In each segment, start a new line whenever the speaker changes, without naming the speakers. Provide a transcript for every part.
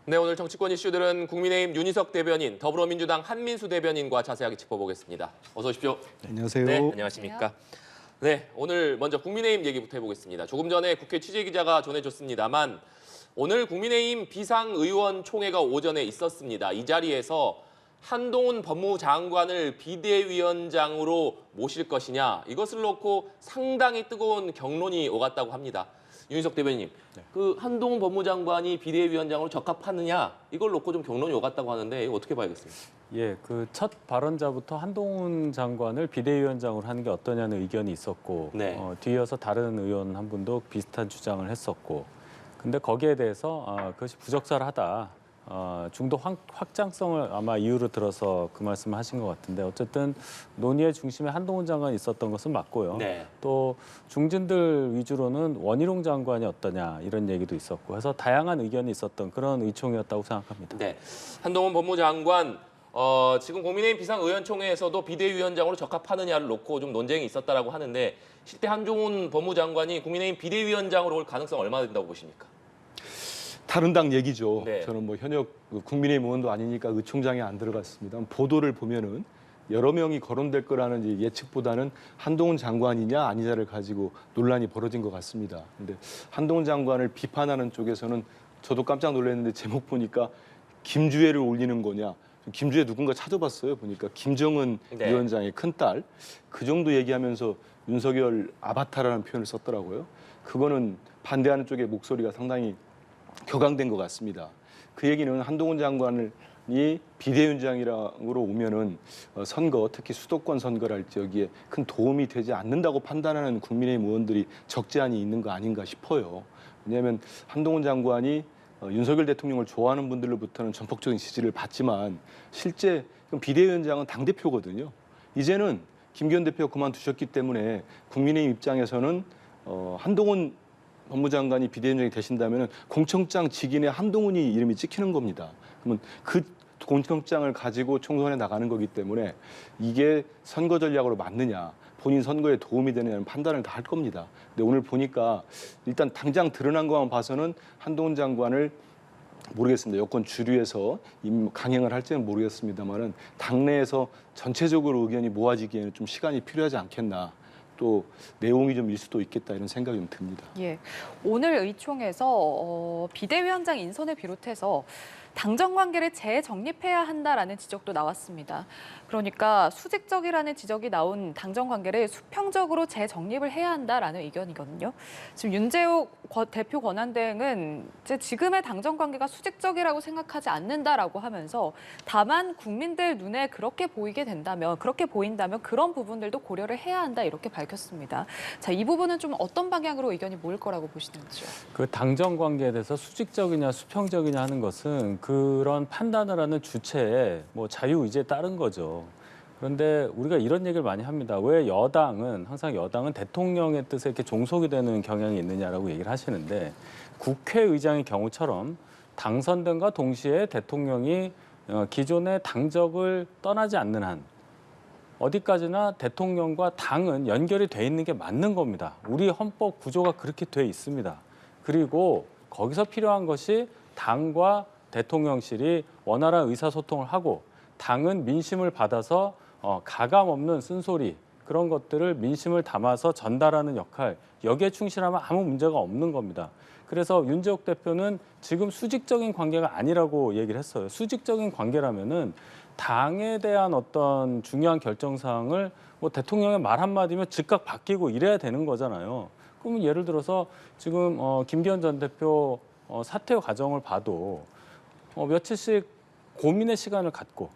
네, 오늘 정치권 이슈들은 국민의힘 윤희석 대변인, 더불어민주당 한민수 대변인과 자세하게 짚어보겠습니다. 어서 오십시오.
안녕하세요.
네, 안녕하십니까. 네, 오늘 먼저 국민의힘 얘기부터 해보겠습니다. 조금 전에 국회 취재기자가 전해줬습니다만 오늘 국민의힘 비상의원 총회가 오전에 있었습니다. 이 자리에서 한동훈 법무장관을 비대위원장으로 모실 것이냐, 이것을 놓고 상당히 뜨거운 경론이 오갔다고 합니다. 윤희석 대변인님, 그 한동훈 법무장관이 비대위원장으로 적합하느냐, 이걸 놓고 좀 경론이 오갔다고 하는데 이거 어떻게 봐야겠습니까?
예, 그 첫 발언자부터 한동훈 장관을 비대위원장으로 하는 게 어떠냐는 의견이 있었고,
네.
뒤이어서 다른 의원 한 분도 비슷한 주장을 했었고, 근데 거기에 대해서 그것이 부적절하다. 중도 확장성을 아마 이유로 들어서 그 말씀을 하신 것 같은데, 어쨌든 논의의 중심에 한동훈 장관이 있었던 것은 맞고요.
네.
또 중진들 위주로는 원희룡 장관이 어떠냐 이런 얘기도 있었고 해서 다양한 의견이 있었던 그런 의총이었다고 생각합니다.
네. 한동훈 법무장관, 지금 국민의힘 비상의원총회에서도 비대위원장으로 적합하느냐를 놓고 좀 논쟁이 있었다라고 하는데 실제 한동훈 법무장관이 국민의힘 비대위원장으로 올 가능성 얼마나 된다고 보십니까?
다른 당 얘기죠.
네.
저는 뭐 현역 국민의힘 의원도 아니니까 의총장에 안 들어갔습니다. 보도를 보면은 여러 명이 거론될 거라는 예측보다는 한동훈 장관이냐 아니냐를 가지고 논란이 벌어진 것 같습니다. 근데 한동훈 장관을 비판하는 쪽에서는 저도 깜짝 놀랐는데 제목 보니까 김주애를 올리는 거냐. 김주애 누군가 찾아봤어요. 보니까 김정은
네.
위원장의 큰딸. 그 정도 얘기하면서 윤석열 아바타라는 표현을 썼더라고요. 그거는 반대하는 쪽의 목소리가 상당히 격앙된 것 같습니다. 그 얘기는 한동훈 장관이 비대위원장으로 오면은 선거, 특히 수도권 선거랄지 여기에 큰 도움이 되지 않는다고 판단하는 국민의힘 의원들이 적지 않이 있는 거 아닌가 싶어요. 왜냐하면 한동훈 장관이 윤석열 대통령을 좋아하는 분들로부터는 전폭적인 지지를 받지만 실제 비대위원장은 당대표거든요. 이제는 김기현 대표가 그만두셨기 때문에 국민의힘 입장에서는 한동훈 법무장관이 비대위원장이 되신다면 공청장 직인에 한동훈이 이름이 찍히는 겁니다. 그러면 그 공청장을 가지고 총선에 나가는 거기 때문에 이게 선거 전략으로 맞느냐, 본인 선거에 도움이 되느냐는 판단을 다 할 겁니다. 근데 오늘 보니까 일단 당장 드러난 것만 봐서는 한동훈 장관을 모르겠습니다. 여권 주류에서 강행을 할지는 모르겠습니다만은 당내에서 전체적으로 의견이 모아지기에는 좀 시간이 필요하지 않겠나. 또 내용이 좀 일 수도 있겠다 이런 생각이 좀 듭니다.
예, 오늘 의총에서 비대위원장 인선을 비롯해서 당정 관계를 재정립해야 한다라는 지적도 나왔습니다. 그러니까 수직적이라는 지적이 나온 당정 관계를 수평적으로 재정립을 해야 한다라는 의견이거든요. 지금 윤재욱 대표 권한대행은 지금의 당정 관계가 수직적이라고 생각하지 않는다라고 하면서 다만 국민들 눈에 그렇게 보인다면 그런 부분들도 고려를 해야 한다 이렇게 밝혔습니다. 자, 이 부분은 좀 어떤 방향으로 의견이 모일 거라고 보시는지요?
그 당정 관계에 대해서 수직적이냐 수평적이냐 하는 것은 그런 판단을 하는 주체의 뭐 자유의지에 따른 거죠. 그런데 우리가 이런 얘기를 많이 합니다. 왜 항상 여당은 대통령의 뜻에 이렇게 종속이 되는 경향이 있느냐라고 얘기를 하시는데 국회의장의 경우처럼 당선된과 동시에 대통령이 기존의 당적을 떠나지 않는 한 어디까지나 대통령과 당은 연결이 돼 있는 게 맞는 겁니다. 우리 헌법 구조가 그렇게 돼 있습니다. 그리고 거기서 필요한 것이 당과 대통령실이 원활한 의사소통을 하고 당은 민심을 받아서 가감 없는 쓴소리 그런 것들을 민심을 담아서 전달하는 역할 여기에 충실하면 아무 문제가 없는 겁니다. 그래서 윤재욱 대표는 지금 수직적인 관계가 아니라고 얘기를 했어요. 수직적인 관계라면은 당에 대한 어떤 중요한 결정사항을 뭐 대통령의 말 한마디면 즉각 바뀌고 이래야 되는 거잖아요. 그러면 예를 들어서 지금 김기현 전 대표 사퇴 과정을 봐도 며칠씩 고민의 시간을 갖고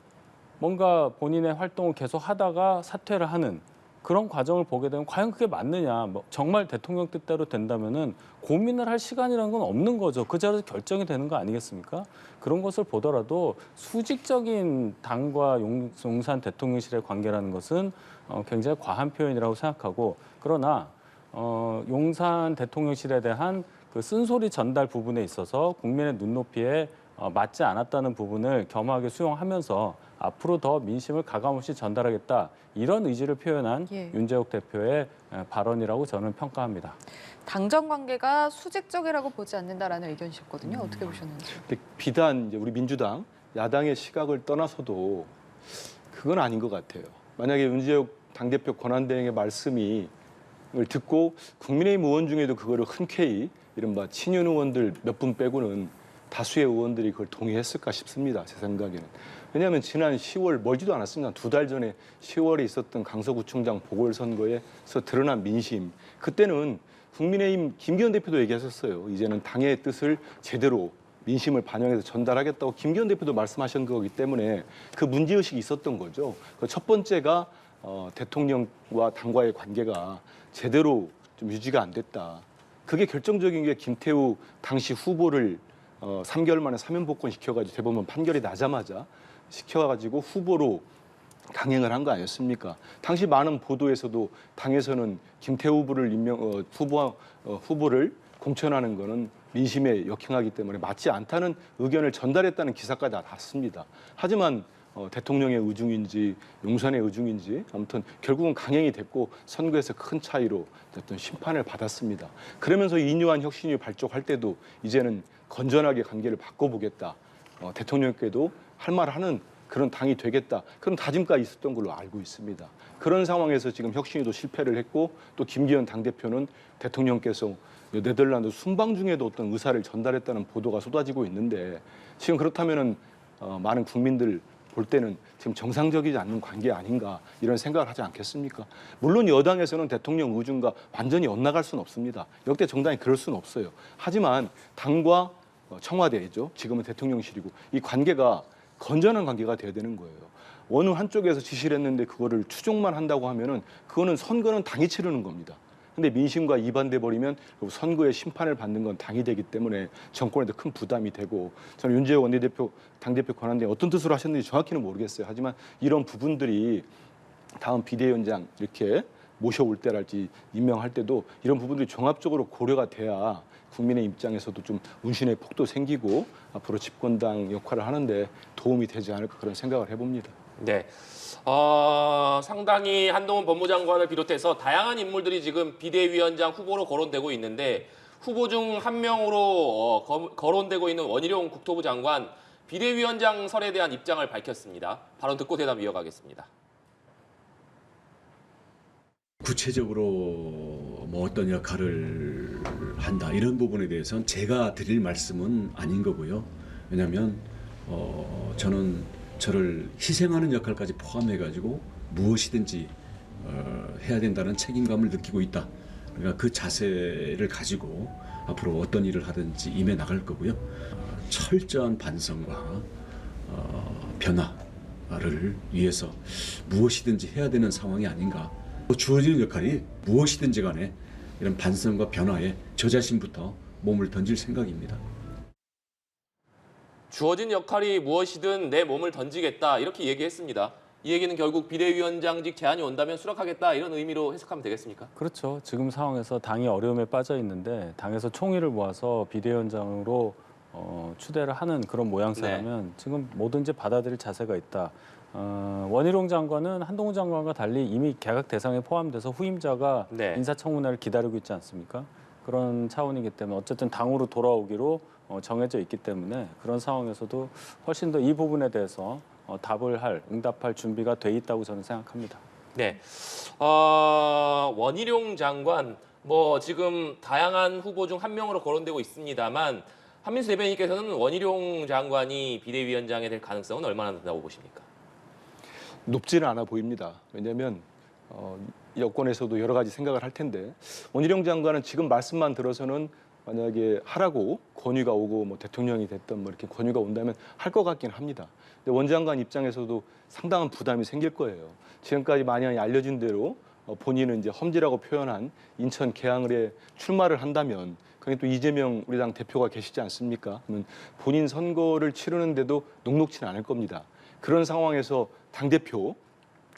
뭔가 본인의 활동을 계속 하다가 사퇴를 하는 그런 과정을 보게 되면 과연 그게 맞느냐. 정말 대통령 뜻대로 된다면은 고민을 할 시간이라는 건 없는 거죠. 그 자리에서 결정이 되는 거 아니겠습니까? 그런 것을 보더라도 수직적인 당과 용산 대통령실의 관계라는 것은 굉장히 과한 표현이라고 생각하고 그러나 용산 대통령실에 대한 그 쓴소리 전달 부분에 있어서 국민의 눈높이에 맞지 않았다는 부분을 겸허하게 수용하면서 앞으로 더 민심을 가감없이 전달하겠다 이런 의지를 표현한
예.
윤재욱 대표의 발언이라고 저는 평가합니다.
당정 관계가 수직적이라고 보지 않는다라는 의견이셨거든요. 어떻게 보셨는지.
근데 비단 이제 우리 민주당 야당의 시각을 떠나서도 그건 아닌 것 같아요. 만약에 윤재욱 당대표 권한대행의 말씀이 을 듣고 국민의힘 의원 중에도 그거를 흔쾌히 이른바 친윤 의원들 몇 분 빼고는 다수의 의원들이 그걸 동의했을까 싶습니다. 제 생각에는. 왜냐하면 지난 10월 멀지도 않았습니다. 2달 전에 10월에 있었던 강서구청장 보궐선거에서 드러난 민심. 그때는 국민의힘 김기현 대표도 얘기하셨어요. 이제는 당의 뜻을 제대로 민심을 반영해서 전달하겠다고 김기현 대표도 말씀하신 거기 때문에 그 문제의식이 있었던 거죠. 그 첫 번째가 대통령과 당과의 관계가 제대로 좀 유지가 안 됐다. 그게 결정적인 게 김태우 당시 후보를 3개월 만에 사면 복권 시켜가지고 대법원 판결이 나자마자 시켜가지고 후보로 강행을 한 거 아니었습니까? 당시 많은 보도에서도 당에서는 김태우 후보를 후보를 공천하는 거는 민심에 역행하기 때문에 맞지 않다는 의견을 전달했다는 기사까지 났습니다. 하지만 대통령의 의중인지 용산의 의중인지 아무튼 결국은 강행이 됐고 선거에서 큰 차이로 어떤 심판을 받았습니다. 그러면서 인유한 혁신이 발족할 때도 이제는 건전하게 관계를 바꿔보겠다. 대통령께도 할 말 하는 그런 당이 되겠다. 그런 다짐까지 있었던 걸로 알고 있습니다. 그런 상황에서 지금 혁신위도 실패를 했고 또 김기현 당대표는 대통령께서 네덜란드 순방 중에도 어떤 의사를 전달했다는 보도가 쏟아지고 있는데 지금 그렇다면은 많은 국민들 볼 때는 지금 정상적이지 않는 관계 아닌가 이런 생각을 하지 않겠습니까? 물론 여당에서는 대통령 의중과 완전히 엇나갈 수는 없습니다. 역대 정당이 그럴 수는 없어요. 하지만 당과 청와대죠. 지금은 대통령실이고 이 관계가 건전한 관계가 돼야 되는 거예요. 어느 한쪽에서 지시를 했는데 그거를 추종만 한다고 하면은 그거는 선거는 당이 치르는 겁니다. 근데 민심과 이반돼 버리면 선거의 심판을 받는 건 당이 되기 때문에 정권에도 큰 부담이 되고 저는 윤재욱 원내대표 당대표 권한대행 어떤 뜻으로 하셨는지 정확히는 모르겠어요. 하지만 이런 부분들이 다음 비대위원장 이렇게 모셔올 때랄지 임명할 때도 이런 부분들이 종합적으로 고려가 돼야 국민의 입장에서도 좀 운신의 폭도 생기고 앞으로 집권당 역할을 하는데 도움이 되지 않을까 그런 생각을 해봅니다.
네. 상당히 한동훈 법무장관을 비롯해서 다양한 인물들이 지금 비대위원장 후보로 거론되고 있는데 후보 중 한 명으로 거론되고 있는 원희룡 국토부 장관 비대위원장설에 대한 입장을 밝혔습니다. 발언 듣고 대답 이어가겠습니다.
구체적으로 뭐 어떤 역할을 한다 이런 부분에 대해서는 제가 드릴 말씀은 아닌 거고요. 왜냐하면 저는 저를 희생하는 역할까지 포함해가지고 무엇이든지 해야 된다는 책임감을 느끼고 있다. 그러니까 그 자세를 가지고 앞으로 어떤 일을 하든지 임해 나갈 거고요. 철저한 반성과 변화를 위해서 무엇이든지 해야 되는 상황이 아닌가. 주어지는 역할이 무엇이든지 간에 이런 반성과 변화에 저 자신부터 몸을 던질 생각입니다.
주어진 역할이 무엇이든 내 몸을 던지겠다 이렇게 얘기했습니다. 이 얘기는 결국 비대위원장직 제안이 온다면 수락하겠다 이런 의미로 해석하면 되겠습니까?
그렇죠. 지금 상황에서 당이 어려움에 빠져 있는데 당에서 총의를 모아서 비대위원장으로 추대를 하는 그런 모양새라면 지금 뭐든지 받아들일 자세가 있다. 원희룡 장관은 한동훈 장관과 달리 이미 개각 대상에 포함돼서 후임자가
네.
인사청문회를 기다리고 있지 않습니까? 그런 차원이기 때문에 어쨌든 당으로 돌아오기로 정해져 있기 때문에 그런 상황에서도 훨씬 더 이 부분에 대해서 응답할 준비가 돼 있다고 저는 생각합니다.
네. 원희룡 장관 지금 다양한 후보 중 한 명으로 거론되고 있습니다만 한민수 대변인께서는 원희룡 장관이 비대위원장이 될 가능성은 얼마나 된다고 보십니까?
높지는 않아 보입니다. 왜냐하면 여권에서도 여러 가지 생각을 할 텐데 원희룡 장관은 지금 말씀만 들어서는 만약에 하라고 권유가 오고 대통령이 됐던 이렇게 권유가 온다면 할 것 같긴 합니다. 근데 원 장관 입장에서도 상당한 부담이 생길 거예요. 지금까지 많이 알려진 대로 본인은 이제 험지라고 표현한 인천 계양을에 출마를 한다면 그게 또 이재명 우리 당 대표가 계시지 않습니까? 그러면 본인 선거를 치르는데도 녹록치는 않을 겁니다. 그런 상황에서 당대표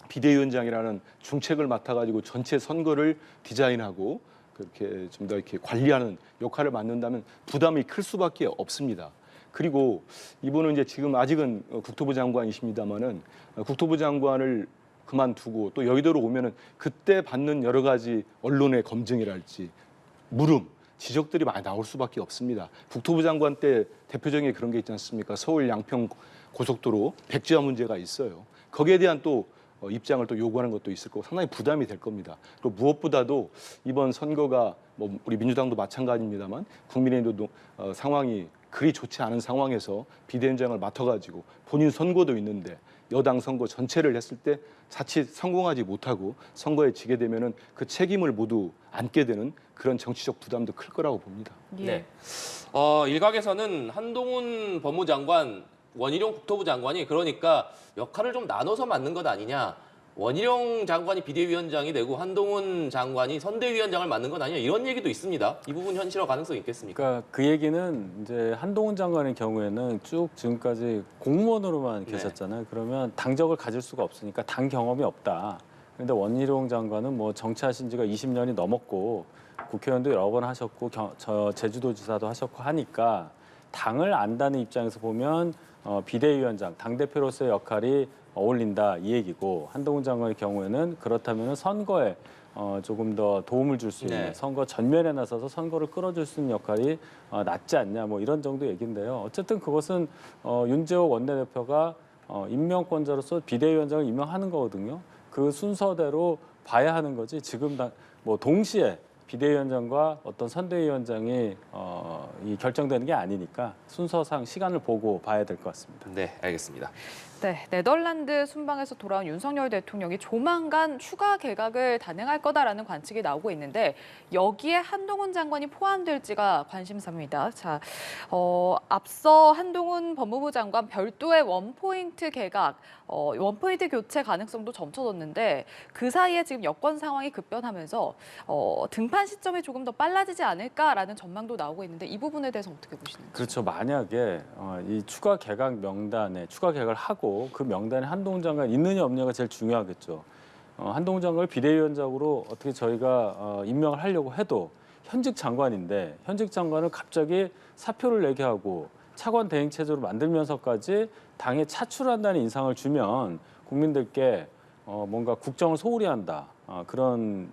비대위원장이라는 중책을 맡아가지고 전체 선거를 디자인하고 그렇게 좀 더 이렇게 관리하는 역할을 맡는다면 부담이 클 수밖에 없습니다. 그리고 이분은 이제 지금 아직은 국토부 장관이십니다만은 국토부 장관을 그만두고 또 여의도로 오면은 그때 받는 여러 가지 언론의 검증이랄지 물음, 지적들이 많이 나올 수밖에 없습니다. 국토부 장관 때 대표적인 그런 게 있지 않습니까? 서울 양평 고속도로 백지화 문제가 있어요. 거기에 대한 또 입장을 또 요구하는 것도 있을 거고 상당히 부담이 될 겁니다. 그리고 무엇보다도 이번 선거가 뭐 우리 민주당도 마찬가지입니다만 국민의힘도 상황이 그리 좋지 않은 상황에서 비대위원장을 맡아가지고 본인 선거도 있는데 여당 선거 전체를 했을 때 자칫 성공하지 못하고 선거에 지게 되면은 그 책임을 모두 안게 되는 그런 정치적 부담도 클 거라고 봅니다.
예.
네. 일각에서는 한동훈 법무장관, 원희룡 국토부 장관이 그러니까 역할을 좀 나눠서 맡는 것 아니냐. 원희룡 장관이 비대위원장이 되고 한동훈 장관이 선대위원장을 맡는 건 아니냐 이런 얘기도 있습니다. 이 부분 현실화 가능성이 있겠습니까?
그러니까 그 얘기는 이제 한동훈 장관의 경우에는 쭉 지금까지 공무원으로만
네.
계셨잖아요. 그러면 당적을 가질 수가 없으니까 당 경험이 없다. 그런데 원희룡 장관은 뭐 정치하신 지가 20년이 넘었고 국회의원도 여러 번 하셨고 저 제주도지사도 하셨고 하니까 당을 안다는 입장에서 보면 비대위원장, 당대표로서의 역할이 어울린다 이 얘기고 한동훈 장관의 경우에는 그렇다면 선거에 조금 더 도움을 줄 수 있는
네.
선거 전면에 나서서 선거를 끌어줄 수 있는 역할이 낫지 않냐 뭐 이런 정도 얘기인데요. 어쨌든 그것은 윤재호 원내대표가 임명권자로서 비대위원장을 임명하는 거거든요. 그 순서대로 봐야 하는 거지 지금 뭐 동시에 비대위원장과 어떤 선대위원장이 이 결정되는 게 아니니까 순서상 시간을 보고 봐야 될 것 같습니다.
네, 알겠습니다.
네, 네덜란드 순방에서 돌아온 윤석열 대통령이 조만간 추가 개각을 단행할 거다라는 관측이 나오고 있는데 여기에 한동훈 장관이 포함될지가 관심사입니다. 자, 앞서 한동훈 법무부 장관 별도의 원포인트 개각, 원포인트 교체 가능성도 점쳐졌는데 그 사이에 지금 여권 상황이 급변하면서 등판 시점이 조금 더 빨라지지 않을까라는 전망도 나오고 있는데 이 부분에 대해서 어떻게 보시는지?
그렇죠. 만약에 이 추가 개각 명단에 추가 개각을 하고 그 명단에 한동훈 장관 있느냐 없느냐가 제일 중요하겠죠. 한동훈 장관을 비대위원장으로 어떻게 저희가 임명을 하려고 해도 현직 장관인데 현직 장관을 갑자기 사표를 내게 하고 차관 대행 체제로 만들면서까지 당에 차출한다는 인상을 주면 국민들께 뭔가 국정을 소홀히 한다 그런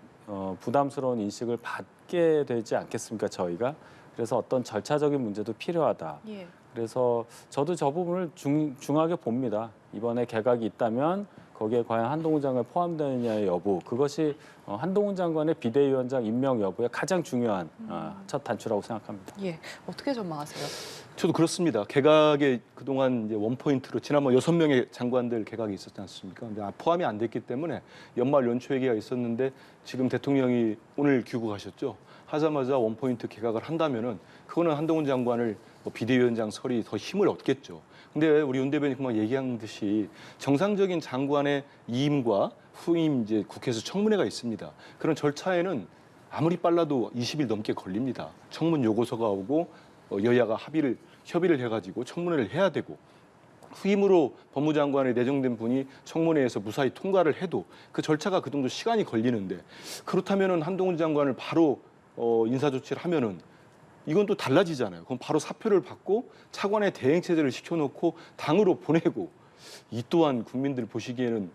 부담스러운 인식을 받게 되지 않겠습니까 저희가? 그래서 어떤 절차적인 문제도 필요하다.
예.
그래서 저도 저 부분을 중하게 봅니다. 이번에 개각이 있다면 거기에 과연 한동훈 장관이 포함되느냐의 여부, 그것이 한동훈 장관의 비대위원장 임명 여부의 가장 중요한 첫 단추라고 생각합니다.
예, 어떻게 전망하세요?
저도 그렇습니다. 개각에 그동안 이제 원포인트로 지난번 6명의 장관들 개각이 있었지 않습니까? 근데 포함이 안 됐기 때문에 연말 연초회기가 있었는데 지금 대통령이 오늘 귀국하셨죠. 하자마자 원포인트 개각을 한다면은 그거는 한동훈 장관을 비대위원장 설이 더 힘을 얻겠죠. 근데 우리 윤 대변인 금방 얘기한 듯이 정상적인 장관의 이임과 후임 이제 국회에서 청문회가 있습니다. 그런 절차에는 아무리 빨라도 20일 넘게 걸립니다. 청문 요구서가 오고 여야가 협의를 해가지고 청문회를 해야 되고 후임으로 법무장관에 내정된 분이 청문회에서 무사히 통과를 해도 그 절차가 그 정도 시간이 걸리는데 그렇다면은 한동훈 장관을 바로 인사조치를 하면은 이건 또 달라지잖아요. 그럼 바로 사표를 받고 차관의 대행 체제를 시켜놓고 당으로 보내고 이 또한 국민들 보시기에는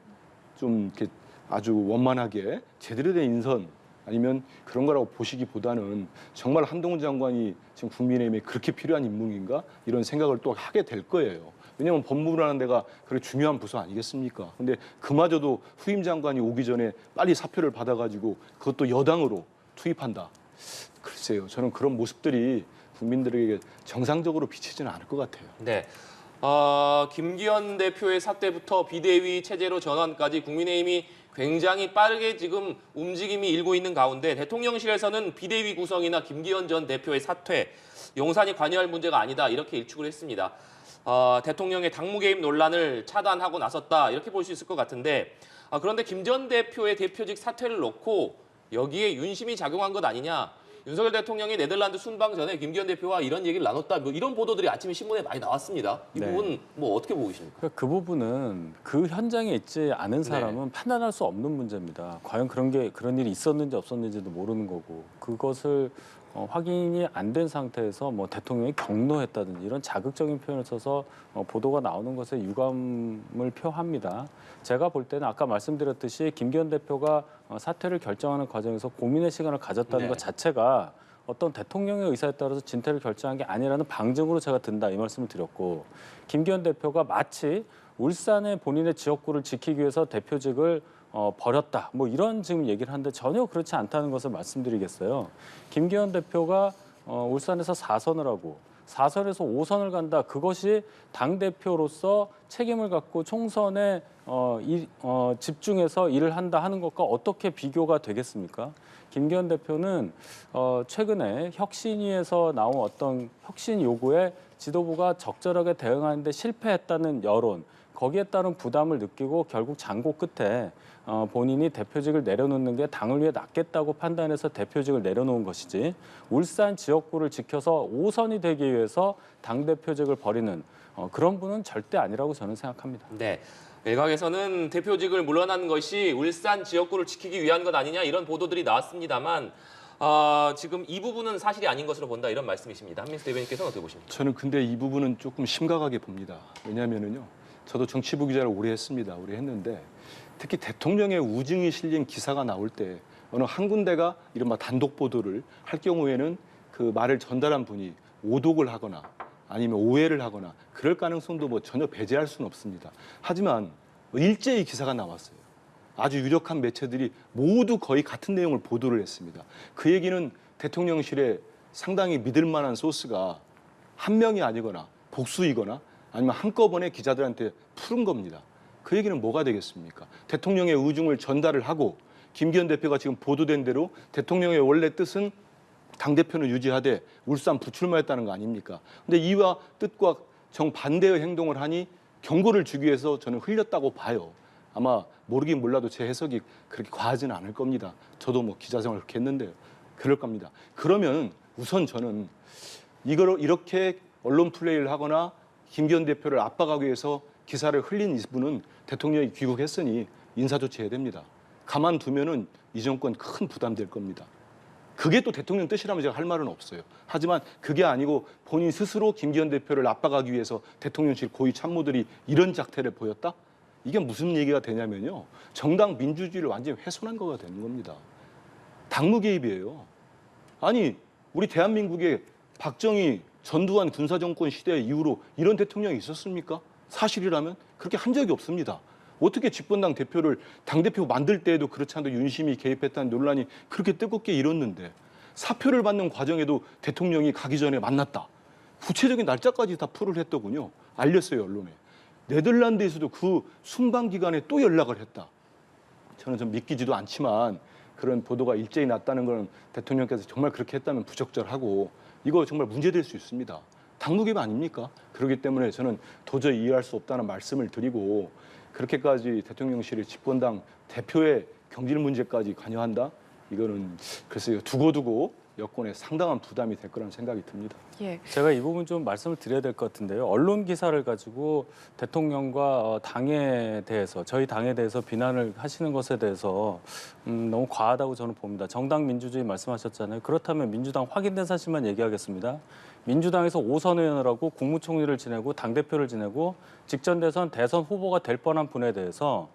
좀 이렇게 아주 원만하게 제대로 된 인선 아니면 그런 거라고 보시기보다는 정말 한동훈 장관이 지금 국민의힘에 그렇게 필요한 인물인가 이런 생각을 또 하게 될 거예요. 왜냐하면 법무부라는 데가 그렇게 중요한 부서 아니겠습니까? 근데 그마저도 후임 장관이 오기 전에 빨리 사표를 받아가지고 그것도 여당으로 투입한다. 글쎄요. 저는 그런 모습들이 국민들에게 정상적으로 비치지는 않을 것 같아요.
네. 김기현 대표의 사퇴부터 비대위 체제로 전환까지 국민의힘이 굉장히 빠르게 지금 움직임이 일고 있는 가운데 대통령실에서는 비대위 구성이나 김기현 전 대표의 사퇴, 용산이 관여할 문제가 아니다 이렇게 일축을 했습니다. 대통령의 당무 개입 논란을 차단하고 나섰다 이렇게 볼 수 있을 것 같은데 그런데 김 전 대표의 대표직 사퇴를 놓고 여기에 윤심이 작용한 것 아니냐. 윤석열 대통령이 네덜란드 순방 전에 김기현 대표와 이런 얘기를 나눴다. 뭐 이런 보도들이 아침에 신문에 많이 나왔습니다. 이
네.
부분 뭐 어떻게 보고 계십니까?
그러니까 그 부분은 그 현장에 있지 않은 사람은 판단할 수 없는 문제입니다. 과연 그런 일이 있었는지 없었는지도 모르는 거고 그것을 확인이 안 된 상태에서 뭐 대통령이 경로했다든지 이런 자극적인 표현을 써서 보도가 나오는 것에 유감을 표합니다. 제가 볼 때는 아까 말씀드렸듯이 김기현 대표가 사퇴를 결정하는 과정에서 고민의 시간을 가졌다는
네.
것 자체가 어떤 대통령의 의사에 따라서 진퇴를 결정한 게 아니라는 방증으로 제가 든다 이 말씀을 드렸고, 김기현 대표가 마치 울산의 본인의 지역구를 지키기 위해서 대표직을 버렸다 뭐 이런 지금 얘기를 하는데 전혀 그렇지 않다는 것을 말씀드리겠어요. 김기현 대표가 울산에서 4선을 하고 4선에서 5선을 간다. 그것이 당대표로서 책임을 갖고 총선에 집중해서 일을 한다 하는 것과 어떻게 비교가 되겠습니까? 김기현 대표는 최근에 혁신위에서 나온 어떤 혁신 요구에 지도부가 적절하게 대응하는데 실패했다는 여론, 거기에 따른 부담을 느끼고 결국 장고 끝에 본인이 대표직을 내려놓는 게 당을 위해 낫겠다고 판단해서 대표직을 내려놓은 것이지, 울산 지역구를 지켜서 5선이 되기 위해서 당대표직을 버리는 그런 분은 절대 아니라고 저는 생각합니다.
네. 일각에서는 대표직을 물러난 것이 울산 지역구를 지키기 위한 것 아니냐 이런 보도들이 나왔습니다만 지금 이 부분은 사실이 아닌 것으로 본다 이런 말씀이십니다. 한민수 대변인께서는 어떻게 보십니까?
저는 근데 이 부분은 조금 심각하게 봅니다. 왜냐하면은요, 저도 정치부 기자를 오래 했습니다. 오래 했는데 특히 대통령의 우증이 실린 기사가 나올 때 어느 한 군데가 이른바 단독 보도를 할 경우에는 그 말을 전달한 분이 오독을 하거나 아니면 오해를 하거나 그럴 가능성도 뭐 전혀 배제할 수는 없습니다. 하지만 일제히 기사가 나왔어요. 아주 유력한 매체들이 모두 거의 같은 내용을 보도를 했습니다. 그 얘기는 대통령실에 상당히 믿을 만한 소스가 한 명이 아니거나 복수이거나 아니면 한꺼번에 기자들한테 푸른 겁니다. 그 얘기는 뭐가 되겠습니까? 대통령의 의중을 전달을 하고 김기현 대표가 지금 보도된 대로 대통령의 원래 뜻은 당대표는 유지하되 울산 부출마했다는 거 아닙니까? 근데 이와 뜻과 정반대의 행동을 하니 경고를 주기 위해서 저는 흘렸다고 봐요. 아마 모르긴 몰라도 제 해석이 그렇게 과하지는 않을 겁니다. 저도 뭐 기자 생활을 그렇게 했는데요. 그럴 겁니다. 그러면 우선 저는 이렇게 언론 플레이를 하거나 김기현 대표를 압박하기 위해서 기사를 흘린 이분은 대통령이 귀국했으니 인사조치해야 됩니다. 가만두면은 이 정권 큰 부담될 겁니다. 그게 또 대통령 뜻이라면 제가 할 말은 없어요. 하지만 그게 아니고 본인 스스로 김기현 대표를 압박하기 위해서 대통령실 고위 참모들이 이런 작태를 보였다? 이게 무슨 얘기가 되냐면요, 정당 민주주의를 완전히 훼손한 거가 되는 겁니다. 당무 개입이에요. 아니, 우리 대한민국의 박정희, 전두환 군사정권 시대 이후로 이런 대통령이 있었습니까? 사실이라면 그렇게 한 적이 없습니다. 어떻게 집권당 대표를 당대표 만들 때에도 그렇지 않아도 윤심이 개입했다는 논란이 그렇게 뜨겁게 일었는데 사표를 받는 과정에도 대통령이 가기 전에 만났다. 구체적인 날짜까지 다 풀을 했더군요. 알렸어요, 언론에. 네덜란드에서도 그 순방 기간에 또 연락을 했다. 저는 좀 믿기지도 않지만 그런 보도가 일제히 났다는 건 대통령께서 정말 그렇게 했다면 부적절하고 이거 정말 문제될 수 있습니다. 당무개입 아닙니까? 그렇기 때문에 저는 도저히 이해할 수 없다는 말씀을 드리고, 그렇게까지 대통령실의 집권당 대표의 경질 문제까지 관여한다? 이거는 글쎄요, 두고두고 여권에 상당한 부담이 될 거라는 생각이 듭니다.
예.
제가 이 부분 좀 말씀을 드려야 될 것 같은데요. 언론 기사를 가지고 대통령과 당에 대해서, 저희 당에 대해서 비난을 하시는 것에 대해서 너무 과하다고 저는 봅니다. 정당 민주주의 말씀하셨잖아요. 그렇다면 민주당 확인된 사실만 얘기하겠습니다. 민주당에서 5선 의원을 하고 국무총리를 지내고 당대표를 지내고 직전 대선 후보가 될 뻔한 분에 대해서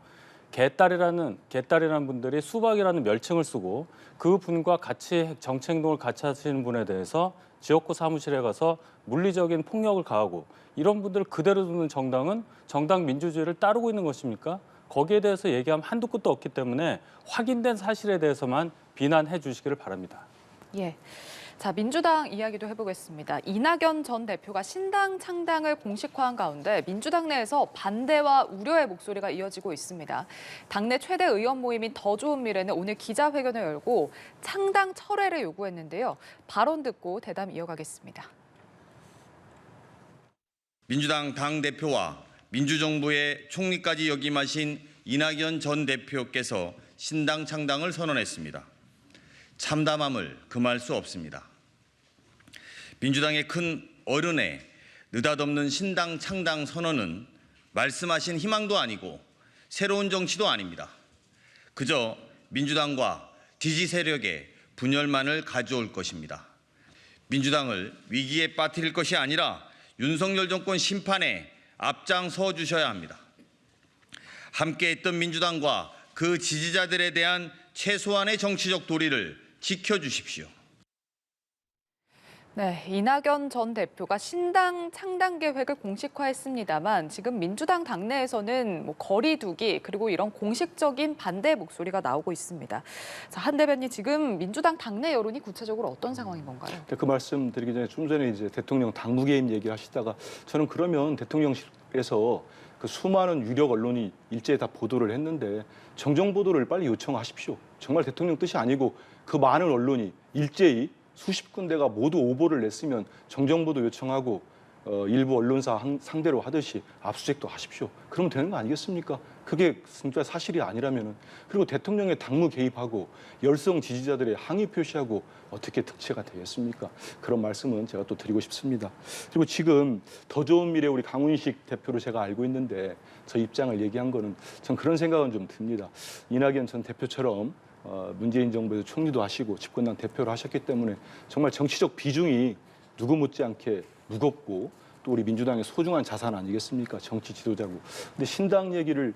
개딸이라는 분들이 수박이라는 멸칭을 쓰고 그 분과 같이 정치 행동을 같이 하시는 분에 대해서 지역구 사무실에 가서 물리적인 폭력을 가하고 이런 분들을 그대로 두는 정당은 정당 민주주의를 따르고 있는 것입니까? 거기에 대해서 얘기하면 한두 끝도 없기 때문에 확인된 사실에 대해서만 비난해 주시기를 바랍니다.
예. 자, 민주당 이야기도 해보겠습니다. 이낙연 전 대표가 신당 창당을 공식화한 가운데 민주당 내에서 반대와 우려의 목소리가 이어지고 있습니다. 당내 최대 의원 모임인 더 좋은 미래는 오늘 기자회견을 열고 창당 철회를 요구했는데요. 발언 듣고 대담 이어가겠습니다.
민주당 당대표와 민주정부의 총리까지 역임하신 이낙연 전 대표께서 신당 창당을 선언했습니다. 참담함을 금할 수 없습니다. 민주당의 큰 어른의 느닷없는 신당 창당 선언은 말씀하신 희망도 아니고 새로운 정치도 아닙니다. 그저 민주당과 지지 세력의 분열만을 가져올 것입니다. 민주당을 위기에 빠뜨릴 것이 아니라 윤석열 정권 심판에 앞장서 주셔야 합니다. 함께했던 민주당과 그 지지자들에 대한 최소한의 정치적 도리를 지켜주십시오.
네, 이낙연 전 대표가 신당 창당 계획을 공식화했습니다만 지금 민주당 당내에서는 거리두기 그리고 이런 공식적인 반대 목소리가 나오고 있습니다. 자, 한 대변인 지금 민주당 당내 여론이 구체적으로 어떤 상황인 건가요?
그 말씀 드리기 전에 좀 전에 이제 대통령 당무 개입 얘기를 하시다가 저는 그러면 대통령실에서 그 수많은 유력 언론이 일제히 다 보도를 했는데 정정 보도를 빨리 요청하십시오. 정말 대통령 뜻이 아니고 그 많은 언론이 일제히 수십 군데가 모두 오보를 냈으면 정정보도 요청하고 일부 언론사 상대로 하듯이 압수수색도 하십시오. 그러면 되는 거 아니겠습니까? 그게 진짜 사실이 아니라면은. 그리고 대통령의 당무 개입하고 열성 지지자들의 항의 표시하고 어떻게 특채가 되겠습니까? 그런 말씀은 제가 또 드리고 싶습니다. 그리고 지금 더 좋은 미래 우리 강훈식 대표로 제가 알고 있는데 저 입장을 얘기한 거는 전 그런 생각은 좀 듭니다. 이낙연 전 대표처럼 문재인 정부에서 총리도 하시고 집권당 대표를 하셨기 때문에 정말 정치적 비중이 누구 못지않게 무겁고 또 우리 민주당의 소중한 자산 아니겠습니까? 정치 지도자고. 근데 신당 얘기를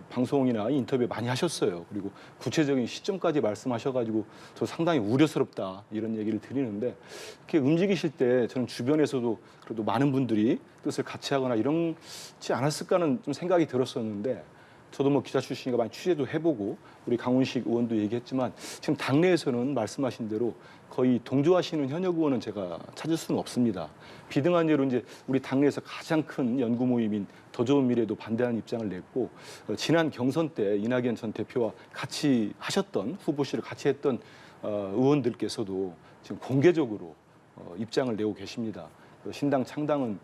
방송이나 인터뷰에 많이 하셨어요. 그리고 구체적인 시점까지 말씀하셔가지고 저 상당히 우려스럽다 이런 얘기를 드리는데 이렇게 움직이실 때 저는 주변에서도 그래도 많은 분들이 뜻을 같이 하거나 이런지 않았을까는 좀 생각이 들었었는데 저도 뭐 기자 출신이니까 많이 취재도 해보고 우리 강훈식 의원도 얘기했지만 지금 당내에서는 말씀하신 대로 거의 동조하시는 현역 의원은 제가 찾을 수는 없습니다. 비등한 예로 이제 우리 당내에서 가장 큰 연구 모임인 더 좋은 미래도 반대하는 입장을 냈고 지난 경선 때 이낙연 전 대표와 같이 하셨던 후보실을 같이 했던 의원들께서도 지금 공개적으로 입장을 내고 계십니다. 신당 창당은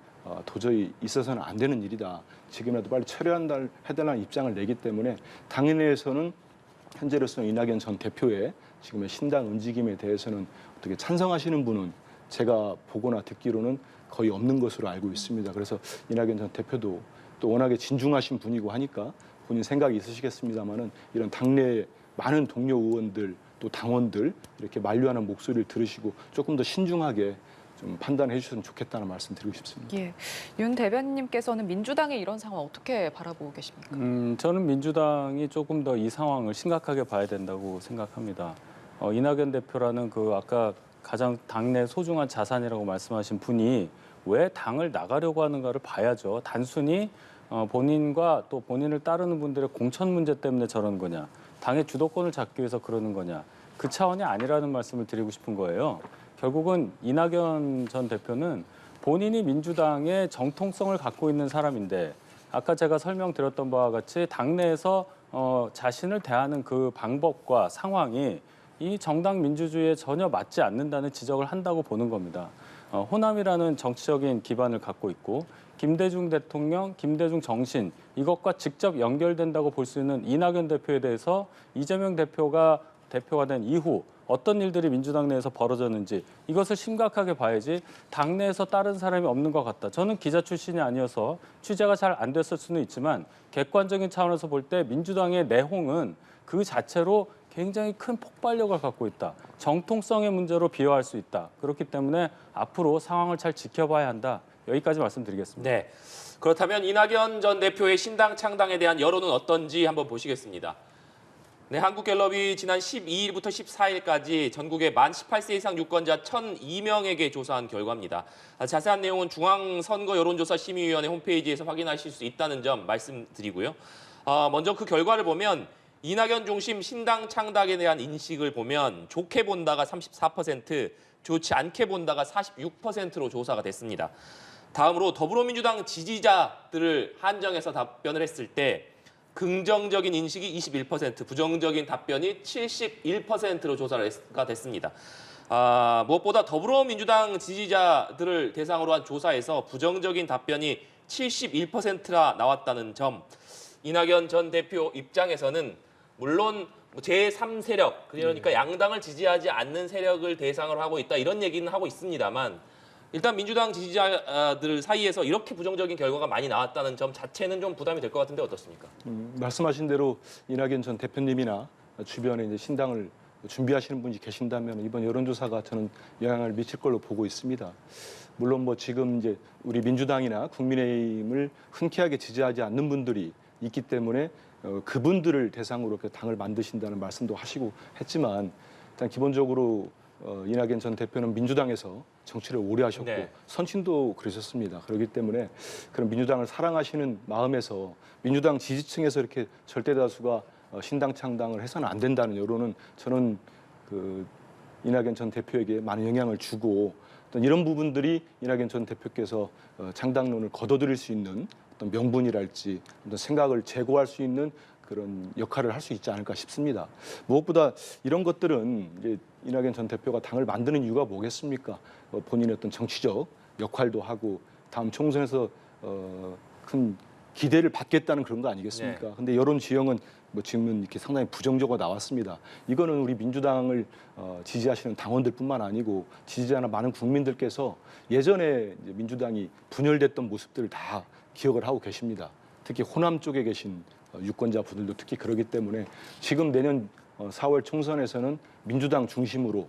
도저히 있어서는 안 되는 일이다. 지금이라도 빨리 처리해달라는 입장을 내기 때문에 당내에서는 현재로서는 이낙연 전 대표의 지금의 신당 움직임에 대해서는 어떻게 찬성하시는 분은 제가 보거나 듣기로는 거의 없는 것으로 알고 있습니다. 그래서 이낙연 전 대표도 또 워낙에 진중하신 분이고 하니까 본인 생각이 있으시겠습니다만은 이런 당내 많은 동료 의원들 또 당원들 이렇게 만류하는 목소리를 들으시고 조금 더 신중하게 좀 판단해 주셨으면 좋겠다는 말씀 드리고 싶습니다.
예, 윤 대변인님께서는 민주당의 이런 상황 어떻게 바라보고 계십니까?
저는 민주당이 조금 더 이 상황을 심각하게 봐야 된다고 생각합니다. 이낙연 대표라는 그 아까 가장 당내 소중한 자산이라고 말씀하신 분이 왜 당을 나가려고 하는가를 봐야죠. 단순히 본인과 또 본인을 따르는 분들의 공천 문제 때문에 저러는 거냐, 당의 주도권을 잡기 위해서 그러는 거냐, 그 차원이 아니라는 말씀을 드리고 싶은 거예요. 결국은 이낙연 전 대표는 본인이 민주당의 정통성을 갖고 있는 사람인데 아까 제가 설명드렸던 바와 같이 당내에서 자신을 대하는 그 방법과 상황이 이 정당 민주주의에 전혀 맞지 않는다는 지적을 한다고 보는 겁니다. 호남이라는 정치적인 기반을 갖고 있고 김대중 대통령, 김대중 정신 이것과 직접 연결된다고 볼 수 있는 이낙연 대표에 대해서 이재명 대표가 된 이후 어떤 일들이 민주당 내에서 벌어졌는지 이것을 심각하게 봐야지 당내에서 다른 사람이 없는 것 같다. 저는 기자 출신이 아니어서 취재가 잘 안 됐을 수는 있지만 객관적인 차원에서 볼 때 민주당의 내홍은 그 자체로 굉장히 큰 폭발력을 갖고 있다. 정통성의 문제로 비화할 수 있다. 그렇기 때문에 앞으로 상황을 잘 지켜봐야 한다. 여기까지 말씀드리겠습니다.
네. 그렇다면 이낙연 전 대표의 신당 창당에 대한 여론은 어떤지 한번 보시겠습니다. 네, 한국갤럽이 지난 12일부터 14일까지 전국의 만 18세 이상 유권자 1,002명에게 조사한 결과입니다. 자세한 내용은 중앙선거 여론조사 심의위원회 홈페이지에서 확인하실 수 있다는 점 말씀드리고요. 먼저 그 결과를 보면 이낙연 중심 신당 창당에 대한 인식을 보면 좋게 본다가 34%, 좋지 않게 본다가 46%로 조사가 됐습니다. 다음으로 더불어민주당 지지자들을 한정해서 답변을 했을 때 긍정적인 인식이 21%, 부정적인 답변이 71%로 조사가 됐습니다. 무엇보다 더불어민주당 지지자들을 대상으로 한 조사에서 부정적인 답변이 71%나 나왔다는 점, 이낙연 전 대표 입장에서는 물론 제3세력, 그러니까 양당을 지지하지 않는 세력을 대상으로 하고 있다 이런 얘기는 하고 있습니다만 일단 민주당 지지자들 사이에서 이렇게 부정적인 결과가 많이 나왔다는 점 자체는 좀 부담이 될 것 같은데 어떻습니까?
말씀하신 대로 이낙연 전 대표님이나 주변에 이제 신당을 준비하시는 분이 계신다면 이번 여론조사가 저는 영향을 미칠 걸로 보고 있습니다. 물론 뭐 지금 이제 우리 민주당이나 국민의힘을 흔쾌하게 지지하지 않는 분들이 있기 때문에 그분들을 대상으로 그 당을 만드신다는 말씀도 하시고 했지만 일단 기본적으로 이낙연 전 대표는 민주당에서 정치를 오래 하셨고
네.
선친도 그러셨습니다. 그렇기 때문에 그런 민주당을 사랑하시는 마음에서 민주당 지지층에서 이렇게 절대 다수가 신당 창당을 해서는 안 된다는 여론은 저는 그 이낙연 전 대표에게 많은 영향을 주고 어떤 이런 부분들이 이낙연 전 대표께서 창당론을 거둬들일 수 있는 어떤 명분이랄지 어떤 생각을 제고할 수 있는 그런 역할을 할 수 있지 않을까 싶습니다. 무엇보다 이런 것들은 이제 이낙연 전 대표가 당을 만드는 이유가 뭐겠습니까? 본인의 어떤 정치적 역할도 하고 다음 총선에서 큰 기대를 받겠다는 그런 거 아니겠습니까?
네.
근데 여론 지형은 뭐 지금은 이렇게 상당히 부정적으로 나왔습니다. 이거는 우리 민주당을 지지하시는 당원들뿐만 아니고 지지자나 많은 국민들께서 예전에 이제 민주당이 분열됐던 모습들을 다 기억을 하고 계십니다. 특히 호남 쪽에 계신 유권자 분들도 특히 그러기 때문에 지금 내년 4월 총선에서는 민주당 중심으로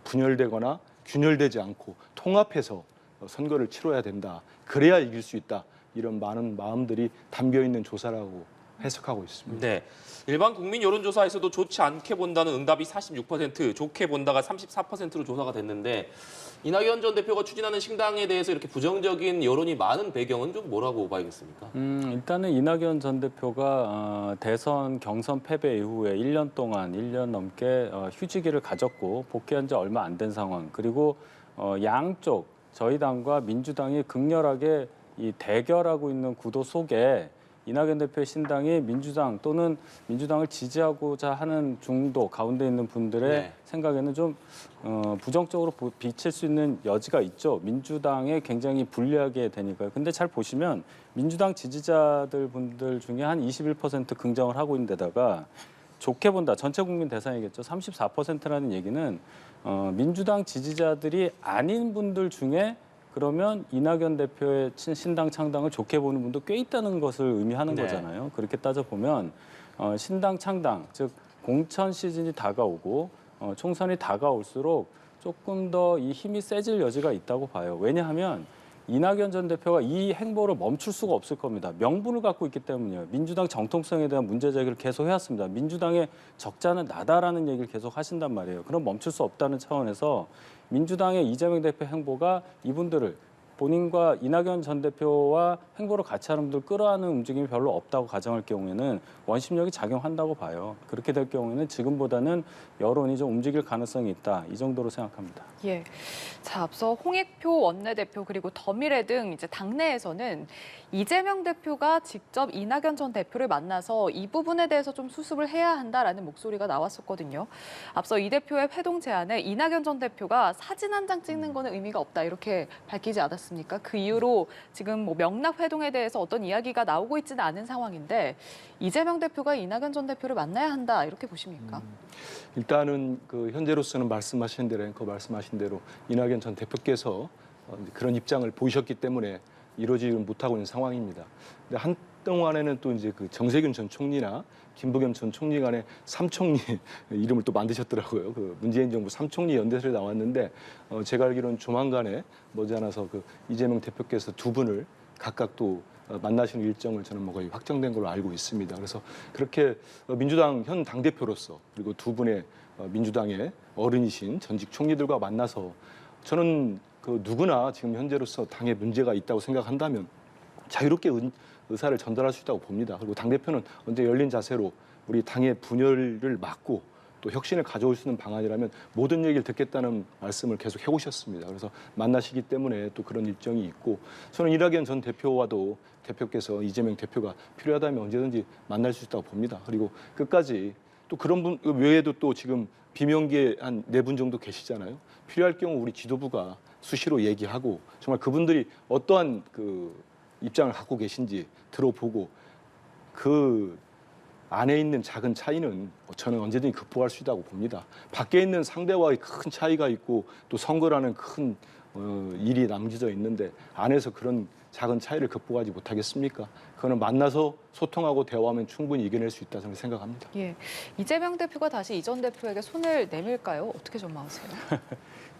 분열되거나 균열되지 않고 통합해서 선거를 치러야 된다. 그래야 이길 수 있다. 이런 많은 마음들이 담겨 있는 조사라고 해석하고 있습니다.
네. 일반 국민 여론조사에서도 좋지 않게 본다는 응답이 46%, 좋게 본다가 34%로 조사가 됐는데 이낙연 전 대표가 추진하는 신당에 대해서 이렇게 부정적인 여론이 많은 배경은 좀 뭐라고 봐야겠습니까?
일단은 이낙연 전 대표가 대선 경선 패배 이후에 1년 동안 1년 넘게 휴직기를 가졌고 복귀한 지 얼마 안 된 상황. 그리고 양쪽 저희 당과 민주당이 극렬하게 이 대결하고 있는 구도 속에 이낙연 대표의 신당이 민주당 또는 민주당을 지지하고자 하는 중도 가운데 있는 분들의
네.
생각에는 좀 부정적으로 비칠 수 있는 여지가 있죠. 민주당에 굉장히 불리하게 되니까요. 근데 잘 보시면 민주당 지지자들 분들 중에 한 21% 긍정을 하고 있는 데다가 좋게 본다. 전체 국민 대상이겠죠. 34%라는 얘기는 민주당 지지자들이 아닌 분들 중에 그러면 이낙연 대표의 신당 창당을 좋게 보는 분도 꽤 있다는 것을 의미하는
네.
거잖아요. 그렇게 따져보면 신당 창당, 즉 공천 시즌이 다가오고 총선이 다가올수록 조금 더 이 힘이 세질 여지가 있다고 봐요. 왜냐하면 이낙연 전 대표가 이 행보를 멈출 수가 없을 겁니다. 명분을 갖고 있기 때문이에요. 민주당 정통성에 대한 문제 제기를 계속 해왔습니다. 민주당의 적자는 나다라는 얘기를 계속 하신단 말이에요. 그럼 멈출 수 없다는 차원에서 민주당의 이재명 대표 행보가 이분들을 본인과 이낙연 전 대표와 행보를 같이 하는 분들 끌어안는 움직임이 별로 없다고 가정할 경우에는 원심력이 작용한다고 봐요. 그렇게 될 경우에는 지금보다는 여론이 좀 움직일 가능성이 있다. 이 정도로 생각합니다.
예. 자, 앞서 홍익표 원내대표 그리고 더미래 등 이제 당내에서는 이재명 대표가 직접 이낙연 전 대표를 만나서 이 부분에 대해서 좀 수습을 해야 한다라는 목소리가 나왔었거든요. 앞서 이 대표의 회동 제안에 이낙연 전 대표가 사진 한 장 찍는 거는 의미가 없다 이렇게 밝히지 않았습니까? 그 이후로 지금 뭐 명락 회동에 대해서 어떤 이야기가 나오고 있지는 않은 상황인데 이재명 대표가 이낙연 전 대표를 만나야 한다 이렇게 보십니까?
일단은 그 현재로서는 말씀하신 대로 앵커 말씀하신 대로 이낙연 전 대표께서 그런 입장을 보이셨기 때문에 이루어지지 못하고 있는 상황입니다. 근데 한동안에는 또 이제 그 정세균 전 총리나 김부겸 전 총리 간의 삼총리 이름을 또 만드셨더라고요. 그 문재인 정부 삼총리 연대설이 나왔는데 제가 알기로는 조만간에 머지않아서 그 이재명 대표께서 두 분을 각각 또 만나시는 일정을 저는 뭐 거의 확정된 걸로 알고 있습니다. 그래서 그렇게 민주당 현 당대표로서 그리고 두 분의 민주당의 어른이신 전직 총리들과 만나서 저는 그 누구나 지금 현재로서 당에 문제가 있다고 생각한다면 자유롭게 의사를 전달할 수 있다고 봅니다. 그리고 당대표는 언제 열린 자세로 우리 당의 분열을 막고 또 혁신을 가져올 수 있는 방안이라면 모든 얘기를 듣겠다는 말씀을 계속 해오셨습니다. 그래서 만나시기 때문에 또 그런 일정이 있고 저는 이낙연 전 대표와도 대표께서 이재명 대표가 필요하다면 언제든지 만날 수 있다고 봅니다. 그리고 끝까지 또 그런 분 외에도 또 지금 비명계에 한 4분 정도 계시잖아요. 필요할 경우 우리 지도부가 수시로 얘기하고 정말 그분들이 어떠한 그 입장을 갖고 계신지 들어보고 그 안에 있는 작은 차이는 저는 언제든지 극복할 수 있다고 봅니다. 밖에 있는 상대와의 큰 차이가 있고 또 선거라는 큰 일이 남겨져 있는데 안에서 그런 작은 차이를 극복하지 못하겠습니까? 그거는 만나서 소통하고 대화하면 충분히 이겨낼 수 있다 저는 생각합니다.
예, 이재명 대표가 다시 이 전 대표에게 손을 내밀까요? 어떻게 전망하세요?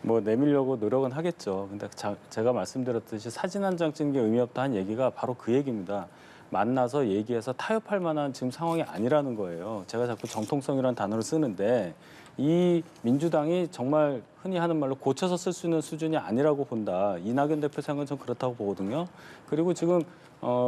뭐 내밀려고 노력은 하겠죠. 근데 제가 말씀드렸듯이 사진 한 장 찍는 게 의미 없다 한 얘기가 바로 그 얘기입니다. 만나서 얘기해서 타협할 만한 지금 상황이 아니라는 거예요. 제가 자꾸 정통성이라는 단어를 쓰는데 이 민주당이 정말 흔히 하는 말로 고쳐서 쓸 수 있는 수준이 아니라고 본다. 이낙연 대표 생각은 전 그렇다고 보거든요. 그리고 지금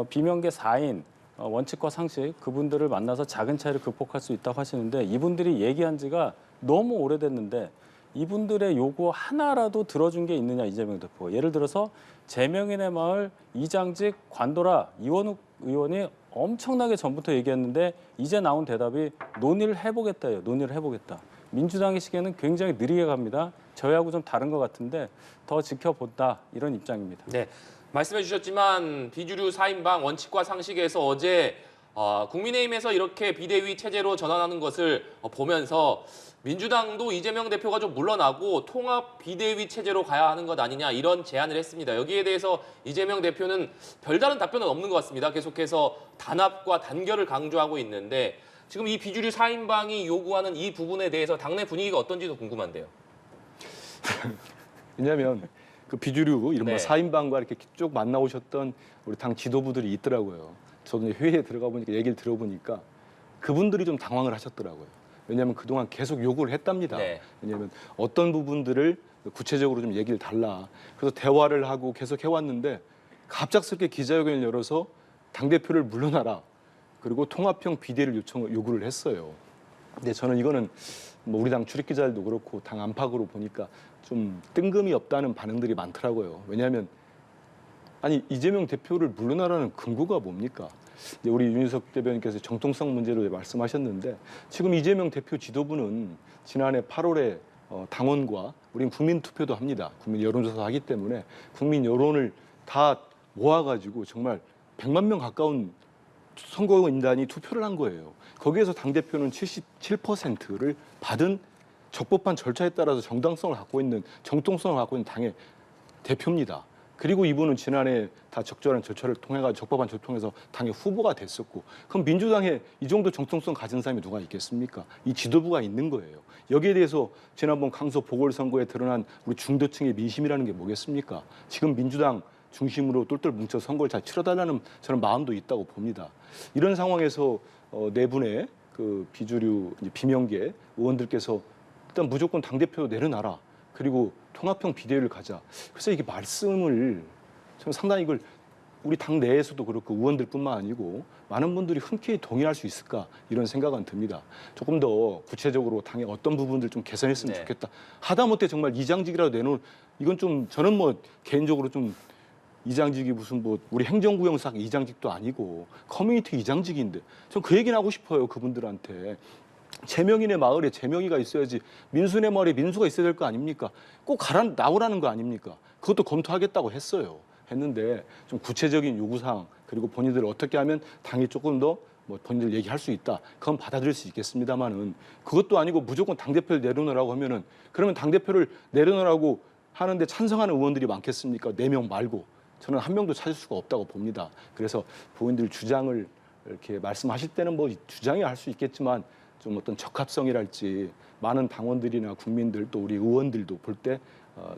비명계 4인 원칙과 상식 그분들을 만나서 작은 차이를 극복할 수 있다고 하시는데 이분들이 얘기한 지가 너무 오래됐는데 이분들의 요구 하나라도 들어준 게 있느냐 이재명 대표. 예를 들어서 제명인의 마을 이장직 관둬라 이원욱 의원이 엄청나게 전부터 얘기했는데 이제 나온 대답이 논의를 해보겠다예요. 논의를 해보겠다. 민주당의 시계는 굉장히 느리게 갑니다. 저희하고 좀 다른 것 같은데 더 지켜본다 이런 입장입니다.
네, 말씀해 주셨지만 비주류 4인방 원칙과 상식에서 어제 국민의힘에서 이렇게 비대위 체제로 전환하는 것을 보면서 민주당도 이재명 대표가 좀 물러나고 통합 비대위 체제로 가야 하는 것 아니냐 이런 제안을 했습니다. 여기에 대해서 이재명 대표는 별다른 답변은 없는 것 같습니다. 계속해서 단합과 단결을 강조하고 있는데 지금 이 비주류 4인방이 요구하는 이 부분에 대해서 당내 분위기가 어떤지도 궁금한데요.
왜냐하면 그 비주류 이른바
네.
4인방과 이렇게 쭉 만나오셨던 우리 당 지도부들이 있더라고요. 저도 회의에 들어가 보니까 얘기를 들어보니까 그분들이 좀 당황을 하셨더라고요. 왜냐하면 그동안 계속 요구를 했답니다.
네.
왜냐하면 어떤 부분들을 구체적으로 좀 얘기를 달라. 그래서 대화를 하고 계속 해왔는데 갑작스럽게 기자회견을 열어서 당대표를 물러나라. 그리고 통합형 비대위를 요구를 했어요. 근데 저는 이거는 뭐 우리 당 출입기자들도 그렇고 당 안팎으로 보니까 좀 뜬금이 없다는 반응들이 많더라고요. 왜냐하면 아니 이재명 대표를 물러나라는 근거가 뭡니까? 우리 윤희석 대변인께서 정통성 문제로 말씀하셨는데 지금 이재명 대표 지도부는 지난해 8월에 당원과 우리는 국민 투표도 합니다. 국민 여론조사 하기 때문에 국민 여론을 다 모아가지고 정말 100만 명 가까운 선거인단이 투표를 한 거예요. 거기에서 당대표는 77%를 받은 적법한 절차에 따라서 정당성을 갖고 있는 정통성을 갖고 있는 당의 대표입니다. 그리고 이분은 지난해 다 적절한 절차를 통해서 적법한 절차를 통해서 당의 후보가 됐었고 그럼 민주당에 이 정도 정통성 가진 사람이 누가 있겠습니까? 이 지도부가 있는 거예요. 여기에 대해서 지난번 강서 보궐선거에 드러난 우리 중도층의 민심이라는 게 뭐겠습니까? 지금 민주당 중심으로 똘똘 뭉쳐 선거를 잘 치러달라는 저는 마음도 있다고 봅니다. 이런 상황에서 네 분의 그 비주류 비명계 의원들께서 일단 무조건 당대표 내려놔라. 그리고 통합형 비대위를 가자. 그래서 이게 말씀을 저는 상당히 이걸 우리 당 내에서도 그렇고 의원들뿐만 아니고 많은 분들이 흔쾌히 동의할 수 있을까 이런 생각은 듭니다. 조금 더 구체적으로 당의 어떤 부분들 좀 개선했으면
네.
좋겠다. 하다못해 정말 이장직이라도 내놓을 이건 좀 저는 뭐 개인적으로 좀 이장직이 무슨 뭐 우리 행정구역상 이장직도 아니고 커뮤니티 이장직인데 전 그 얘기는 하고 싶어요. 그분들한테. 제명인의 마을에 제명이가 있어야지 민수네 마을에 민수가 있어야 될 거 아닙니까? 꼭 나오라는 거 아닙니까? 그것도 검토하겠다고 했는데 좀 구체적인 요구사항 그리고 본인들 어떻게 하면 당이 조금 더 뭐 본인들 얘기할 수 있다. 그건 받아들일 수 있겠습니다만은 그것도 아니고 무조건 당대표를 내려놓으라고 하면은 그러면 당대표를 내려놓으라고 하는데 찬성하는 의원들이 많겠습니까? 4명 말고. 저는 한 명도 찾을 수가 없다고 봅니다. 그래서 본인들 주장을 이렇게 말씀하실 때는 뭐 주장이 할 수 있겠지만 좀 어떤 적합성이랄지 많은 당원들이나 국민들 또 우리 의원들도 볼 때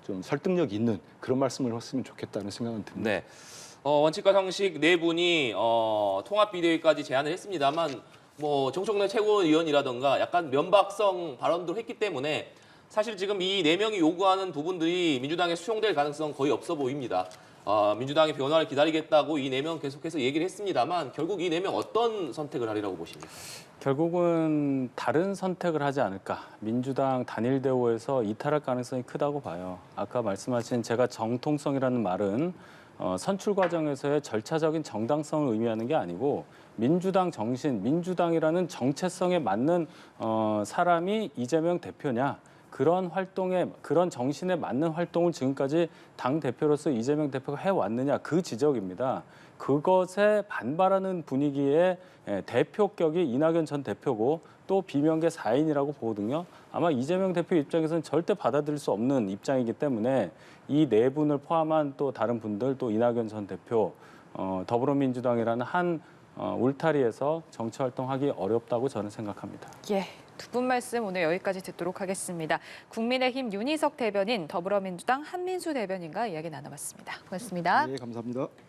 좀 설득력 있는 그런 말씀을 했으면 좋겠다는 생각은 듭니다.
네. 원칙과 상식 네 분이 통합 비대위까지 제안을 했습니다만 뭐 정청래 최고위원이라던가 약간 면박성 발언도 했기 때문에 사실 지금 이 네 명이 요구하는 부분들이 민주당에 수용될 가능성 거의 없어 보입니다. 민주당의 변화를 기다리겠다고 이 네 명 계속해서 얘기를 했습니다만 결국 이 네 명 어떤 선택을 하리라고 보십니까?
결국은 다른 선택을 하지 않을까. 민주당 단일 대우에서 이탈할 가능성이 크다고 봐요. 아까 말씀하신 제가 정통성이라는 말은 선출 과정에서의 절차적인 정당성을 의미하는 게 아니고 민주당 정신, 민주당이라는 정체성에 맞는 사람이 이재명 대표냐. 그런 활동에 그런 정신에 맞는 활동을 지금까지 당 대표로서 이재명 대표가 해왔느냐 그 지적입니다. 그것에 반발하는 분위기에 대표격이 이낙연 전 대표고 또 비명계 4인이라고 보거든요. 아마 이재명 대표 입장에서는 절대 받아들일 수 없는 입장이기 때문에 이 네 분을 포함한 또 다른 분들 또 이낙연 전 대표 더불어민주당이라는 한 울타리에서 정치 활동하기 어렵다고 저는 생각합니다.
예, 두 분 말씀 오늘 여기까지 듣도록 하겠습니다. 국민의힘 윤희석 대변인, 더불어민주당 한민수 대변인과 이야기 나눠봤습니다. 고맙습니다.
네, 감사합니다.